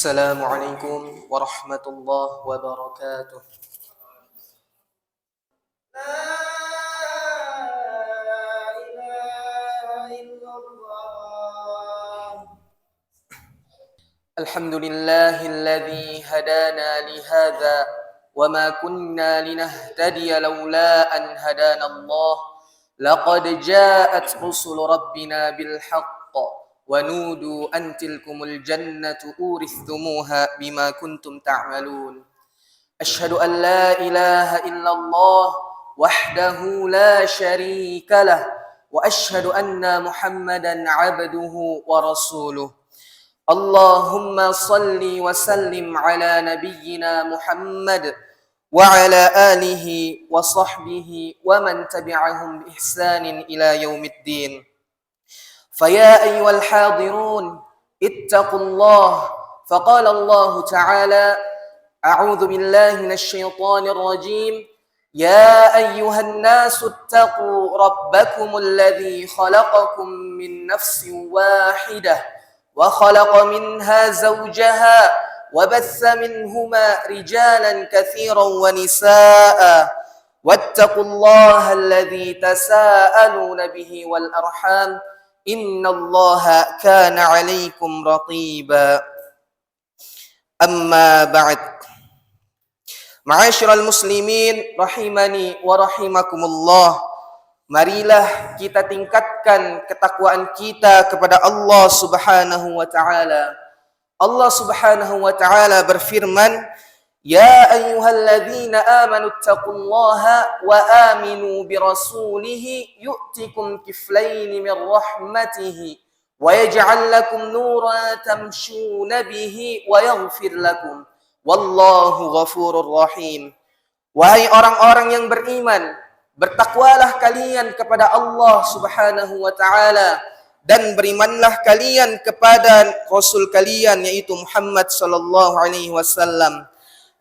السلام عليكم ورحمة الله وبركاته. لا إله إلا الله. الحمد لله الذي هدانا لهذا وما كنا لنهتدي لولا أن هدانا الله. لقد جاءت رسل ربنا بالحق ونودوا أن تلكم الجنة أورثتموها بما كنتم تعملون. أشهد أن لا إله إلا الله وحده لا شريك له وأشهد أن محمدا عبده ورسوله. اللهم صل وسلم على نبينا محمد وعلى آله وصحبه ومن تبعهم بإحسان إلى يوم الدين. فيا أيها الحاضرون اتقوا الله، فقال الله تعالى: أعوذ بالله من الشيطان الرجيم. يا أيها الناس اتقوا ربكم الذي خلقكم من نفس واحدة وخلق منها زوجها وبث منهما رجالا كثيرا ونساء واتقوا الله الذي تساءلون به والأرحام إن الله كان عليكم رقيبا. أما بعد، Ma'asyiral muslimin rahimani wa rahimakumullah. Marilah kita tingkatkan ketakwaan kita kepada Allah Subhanahu wa taala. Allah Subhanahu wa taala berfirman, "Ya ayyuhalladzina amanu taqullaha wa aminu birasulihi yu'tikum kiflaini min rahmatihi wa yaj'al lakum nuran tamshuna bihi wa yaghfir lakum. Wallahu ghafurur rahim." Wahai orang-orang yang beriman, bertakwalah kalian kepada Allah Subhanahu wa taala dan berimanlah kalian kepada Rasul kalian yaitu Muhammad sallallahu alaihi wasallam.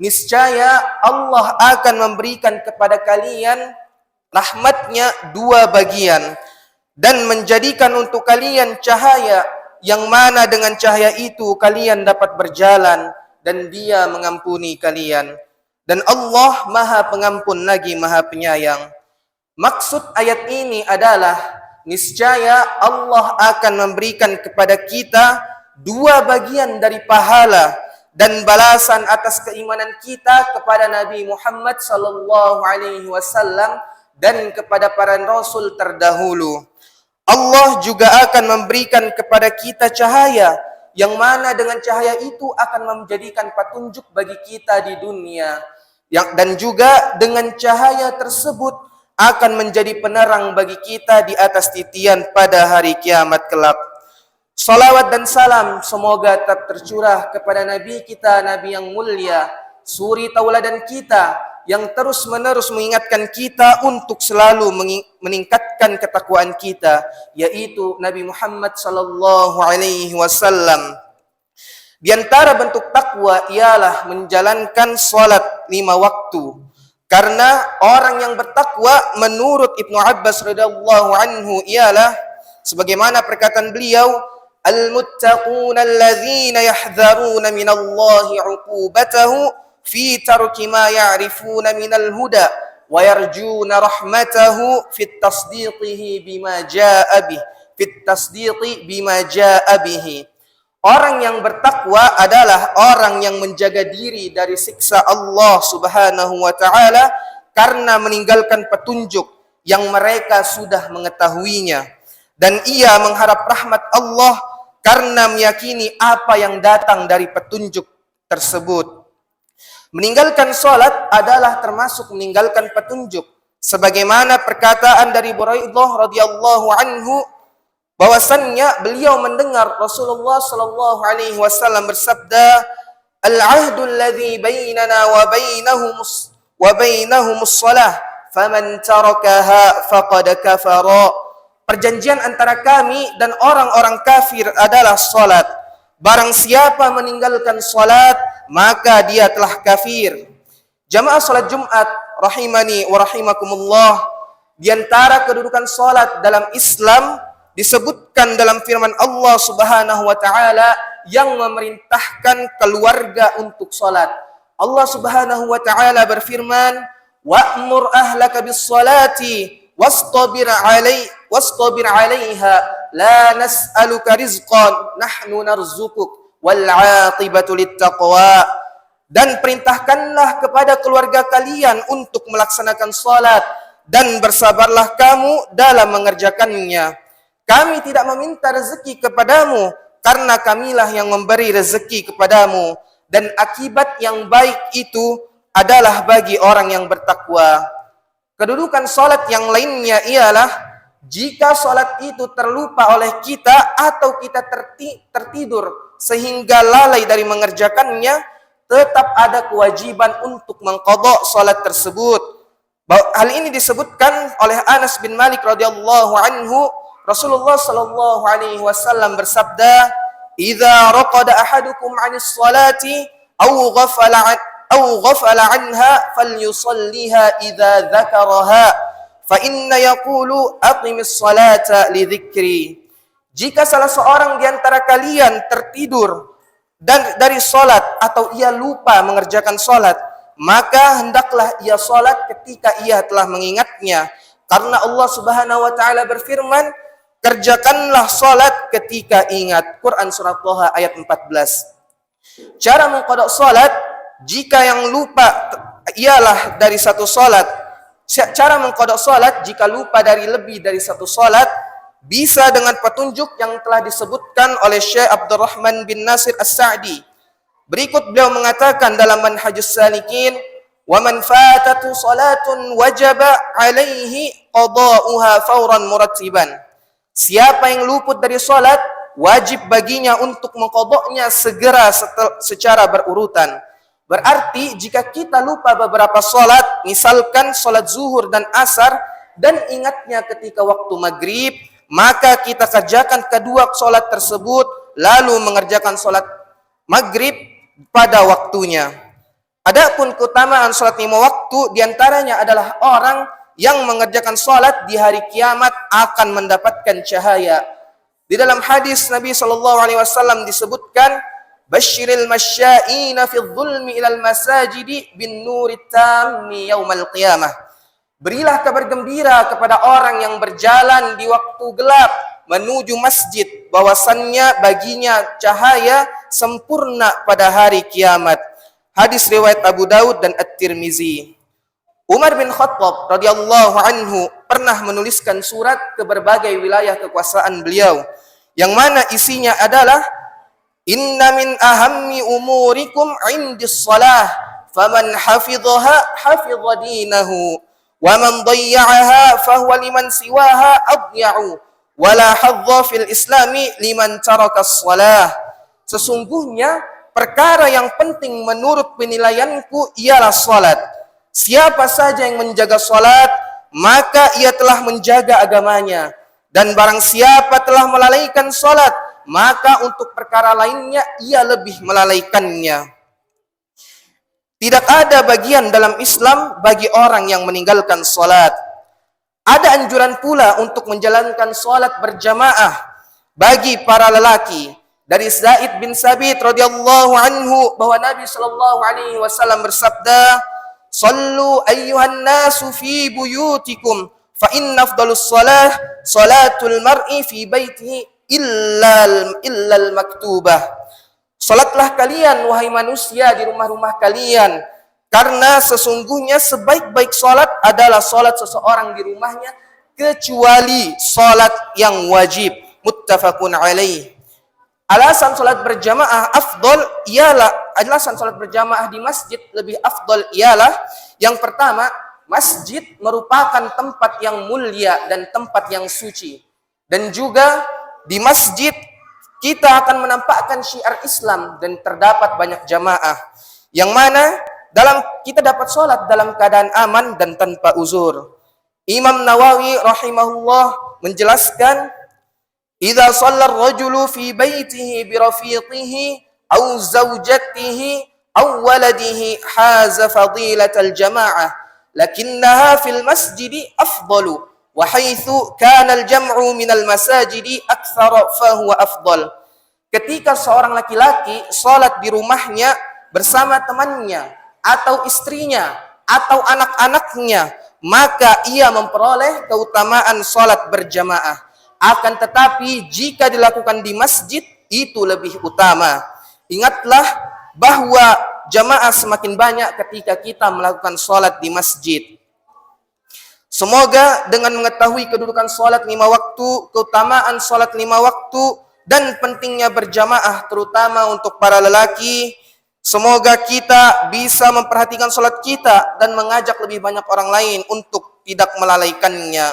Niscaya Allah akan memberikan kepada kalian rahmatnya dua bagian dan menjadikan untuk kalian cahaya yang mana dengan cahaya itu kalian dapat berjalan dan Dia mengampuni kalian. Dan Allah Maha Pengampun lagi Maha Penyayang. Maksud ayat ini adalah niscaya Allah akan memberikan kepada kita dua bagian dari pahala dan balasan atas keimanan kita kepada Nabi Muhammad sallallahu alaihi wasallam dan kepada para rasul terdahulu. Allah juga akan memberikan kepada kita cahaya yang mana dengan cahaya itu akan menjadikan petunjuk bagi kita di dunia, dan juga dengan cahaya tersebut akan menjadi penerang bagi kita di atas titian pada hari kiamat kelak. Salawat dan salam semoga tetap tercurah kepada Nabi kita, Nabi yang mulia, suri tauladan kita, yang terus-menerus mengingatkan kita untuk selalu meningkatkan ketakwaan kita, yaitu Nabi Muhammad sallallahu alaihi wasallam. Di antara bentuk takwa ialah menjalankan salat 5 waktu. Karena orang yang bertakwa menurut Ibnu Abbas radhiyallahu anhu ialah sebagaimana perkataan beliau, al-muttaquna alladzina yahdharuna minallahi 'uqubatahu fi tarki ma ya'rifuna minal huda wa yarjuna rahmatahu fit tasdiqihi bima jaa'a bihi. Orang yang bertakwa adalah orang yang menjaga diri dari siksa Allah Subhanahu wa taala karena meninggalkan petunjuk yang mereka sudah mengetahuinya, dan ia mengharap rahmat Allah karena meyakini apa yang datang dari petunjuk tersebut. Meninggalkan salat adalah termasuk meninggalkan petunjuk, sebagaimana perkataan dari Buraidah radhiyallahu anhu bahwasannya beliau mendengar Rasulullah sallallahu alaihi wasallam bersabda, "Al-'ahdu alladhi bainana wa bainahumus shalah, faman tarakaha faqad kafara." Perjanjian antara kami dan orang-orang kafir adalah salat. Barang siapa meninggalkan salat, maka dia telah kafir. Jamaah salat Jumat rahimani wa rahimakumullah, di antara kedudukan salat dalam Islam disebutkan dalam firman Allah Subhanahu wa taala, yang memerintahkan keluarga untuk salat. Allah Subhanahu wa taala berfirman, "Wa'mur ahlaka bis-salati wastabir 'alaiha la nas'aluka rizqan nahnu narzuquk wal 'aqibatu lit-taqwa." Dan perintahkanlah kepada keluarga kalian untuk melaksanakan salat dan bersabarlah kamu dalam mengerjakannya. Kami tidak meminta rezeki kepadamu karena kamilah yang memberi rezeki kepadamu, dan akibat yang baik itu adalah bagi orang yang bertakwa. Kedudukan salat yang lainnya ialah jika salat itu terlupa oleh kita atau kita tertidur sehingga lalai dari mengerjakannya, tetap ada kewajiban untuk mengqadha salat tersebut. Hal ini disebutkan oleh Anas bin Malik radhiyallahu anhu, Rasulullah sallallahu alaihi wasallam bersabda, "Idza raqada ahadukum 'anis salati aw ghafala 'anha falyusalliha idza dzakaraha fa inna yaqulu aqimis salata li dzikri." Jika salah seorang di antara kalian tertidur dan dari salat atau ia lupa mengerjakan salat, maka hendaklah ia salat ketika ia telah mengingatnya, karena Allah Subhanahu wa taala berfirman, "Kerjakanlah salat ketika ingat." Quran surah Thaha ayat 14. Cara mengqadha salat jika yang lupa ialah dari satu salat. Cara mengqadha salat jika lupa dari lebih dari satu salat bisa dengan petunjuk yang telah disebutkan oleh Syekh Abdurrahman bin Nasir As-Sa'di. Berikut beliau mengatakan dalam Manhajus Salikin, "Wa man fatatu salatun wajaba 'alaihi qada'uha fawran murattiban." Siapa yang luput dari salat, wajib baginya untuk mengqadha'nya segera secara berurutan. Berarti jika kita lupa beberapa salat, misalkan salat zuhur dan asar, dan ingatnya ketika waktu maghrib, maka kita kerjakan kedua salat tersebut, lalu mengerjakan salat maghrib pada waktunya. Adapun keutamaan salat 5 waktu diantaranya adalah orang yang mengerjakan salat di hari kiamat akan mendapatkan cahaya. Di dalam hadis Nabi SAW disebutkan, "Basyiril masya'ina fi dhulmi ilal masajidi bin nuri tammi yaumal qiyamah." Berilah kabar gembira kepada orang yang berjalan di waktu gelap menuju masjid, bahwasannya baginya cahaya sempurna pada hari kiamat. Hadis riwayat Abu Daud dan At-Tirmizi. Umar bin Khattab radhiyallahu anhu pernah menuliskan surat ke berbagai wilayah kekuasaan beliau, yang mana isinya adalah, "Inna min ahammi umurikum 'indis shalah, faman hafidhaha hafidha dinahu. Wa man dayya'aha fahuwa liman siwaha adya'u wa la hadza fil islami liman taraka shalah." Sesungguhnya perkara yang penting menurut penilaianku ialah salat. Siapa saja yang menjaga salat, maka ia telah menjaga agamanya, dan barang siapa telah melalaikan salat, maka untuk perkara lainnya ia lebih melalaikannya. Tidak ada bagian dalam Islam bagi orang yang meninggalkan salat. Ada anjuran pula untuk menjalankan salat berjamaah bagi para lelaki. Dari Zaid bin Sabit radhiyallahu anhu bahwa Nabi sallallahu alaihi wasallam bersabda, "Sallu ayyuhan nasu fi buyutikum fa inna afdalus salah salatul mar'i fi baitihi illa al-maktubah." Salatlah kalian wahai manusia di rumah-rumah kalian, karena sesungguhnya sebaik-baik salat adalah salat seseorang di rumahnya kecuali salat yang wajib. Muttafaqun alaih. Alasan salat berjamaah di masjid lebih afdal ialah, yang pertama, masjid merupakan tempat yang mulia dan tempat yang suci, dan juga di masjid kita akan menampakkan syiar Islam dan terdapat banyak jamaah, yang mana kita dapat sholat dalam keadaan aman dan tanpa uzur. Imam Nawawi rahimahullah menjelaskan, "Idza shalla ar-rajulu fi baitihi bi rafiqihi aw zawjatihi aw waladihi haza fadilatal jamaah, lakinnaha fil masjidi afdalu. Wa haitsu kana al-jam'u min al-masajidi aktsara fa huwa afdal." Ketika seorang laki-laki sholat di rumahnya bersama temannya, atau istrinya, atau anak-anaknya, maka ia memperoleh keutamaan sholat berjamaah. Akan tetapi jika dilakukan di masjid, itu lebih utama. Ingatlah bahwa jamaah semakin banyak ketika kita melakukan sholat di masjid. Semoga dengan mengetahui kedudukan sholat 5 waktu, keutamaan sholat 5 waktu, dan pentingnya berjamaah terutama untuk para lelaki, semoga kita bisa memperhatikan sholat kita dan mengajak lebih banyak orang lain untuk tidak melalaikannya.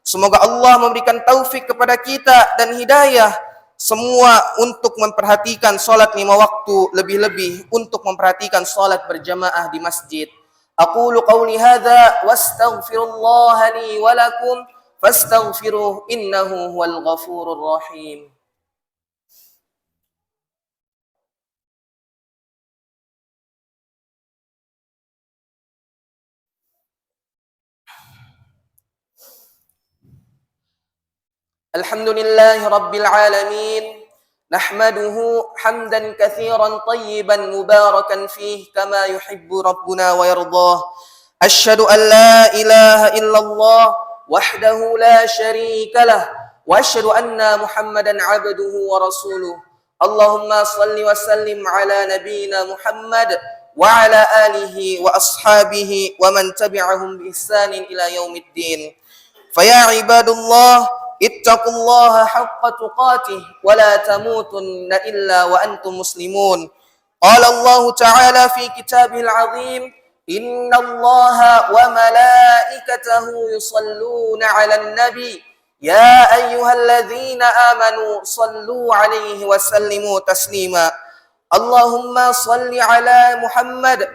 Semoga Allah memberikan taufik kepada kita dan hidayah semua untuk memperhatikan sholat 5 waktu, lebih-lebih untuk memperhatikan sholat berjamaah di masjid. Aqulu qawli hadha wastaghfirullaha li wa lakum fastaghfiruh innahu huwal ghafurur rahim. Alhamdulillahi rabbil alamin. نحمده حمدا كثيرا طيبا مباركا فيه كما يحب ربنا ويرضاه. أشهد أن لا إله إلا الله وحده لا شريك له وأشهد أن محمدا عبده ورسوله. اللهم صل وسلم على نبينا محمد وعلى آله وأصحابه ومن تبعهم بإحسان إلى يوم الدين. فيا عباد الله اتقوا الله حق تقاته ولا تموتن إلا وأنتم مسلمون. قال الله تعالى في كتابه العظيم: إن الله وملائكته يصلون على النبي يا أيها الذين آمنوا صلوا عليه وسلموا تسليما. اللهم صل على محمد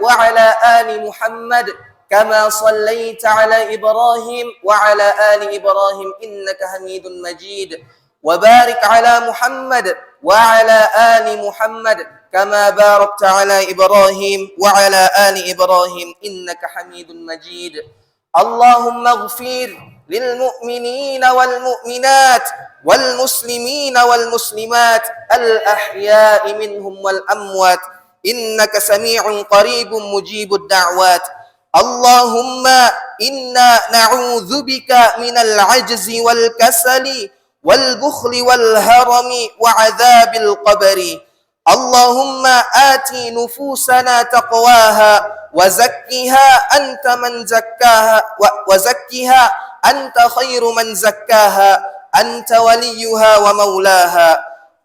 وعلى آل محمد كما صليت على إبراهيم وعلى آل إبراهيم إنك حميد مجيد. وبارك على محمد وعلى آل محمد كما باركت على إبراهيم وعلى آل إبراهيم إنك حميد مجيد. اللهم اغفر للمؤمنين والمؤمنات والمسلمين والمسلمات الأحياء منهم والأموات إنك سميع قريب مجيب الدعوات. اللهم إنا نعوذ بك من العجز والكسل والبخل والهرم وعذاب القبر. اللهم آت نفوسنا تقواها وزكها أنت من زكاها وزكها أنت خير من زكاها أنت وليها ومولاها.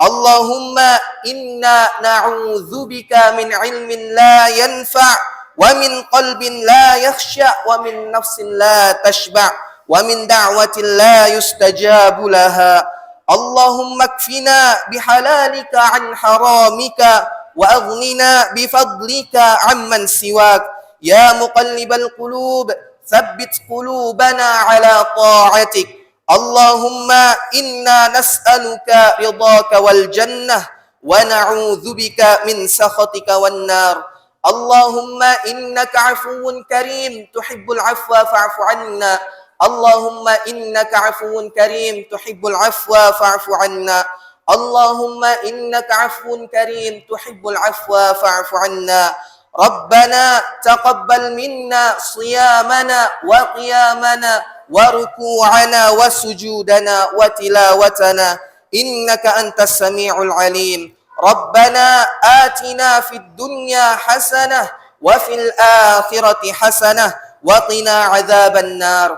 اللهم إنا نعوذ بك من علم لا ينفع ومن قلب لا يخشع ومن نفس لا تشبع ومن دعوة لا يستجاب لها. اللهم اكفنا بحلالك عن حرامك وأغننا بفضلك عمن سواك. يا مقلب القلوب ثبت قلوبنا على طاعتك. اللهم إنا نسألك رضاك والجنة ونعوذ بك من سخطك والنار. اللهم إنك عفو كريم تحب العفو فاعف عنا. اللهم إنك عفو كريم تحب العفو فاعف عنا. اللهم إنك عفو كريم تحب العفو فاعف عنا. ربنا تقبل منا صيامنا وقيامنا وركوعنا وسجودنا وتلاوتنا إنك أنت السميع العليم. ربنا آتنا في الدنيا حسنة وفي الآخرة حسنة وقنا عذاب النار.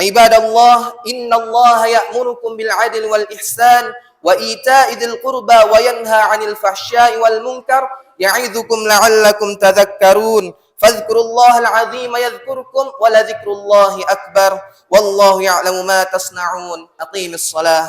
عباد الله إن الله يأمركم بالعدل والإحسان وإيتاء ذي القربى وينهى عن الفحشاء والمنكر يعظكم لعلكم تذكرون. فاذكروا الله العظيم يذكركم ولذكر الله أكبر والله يعلم ما تصنعون. أقيم الصلاة.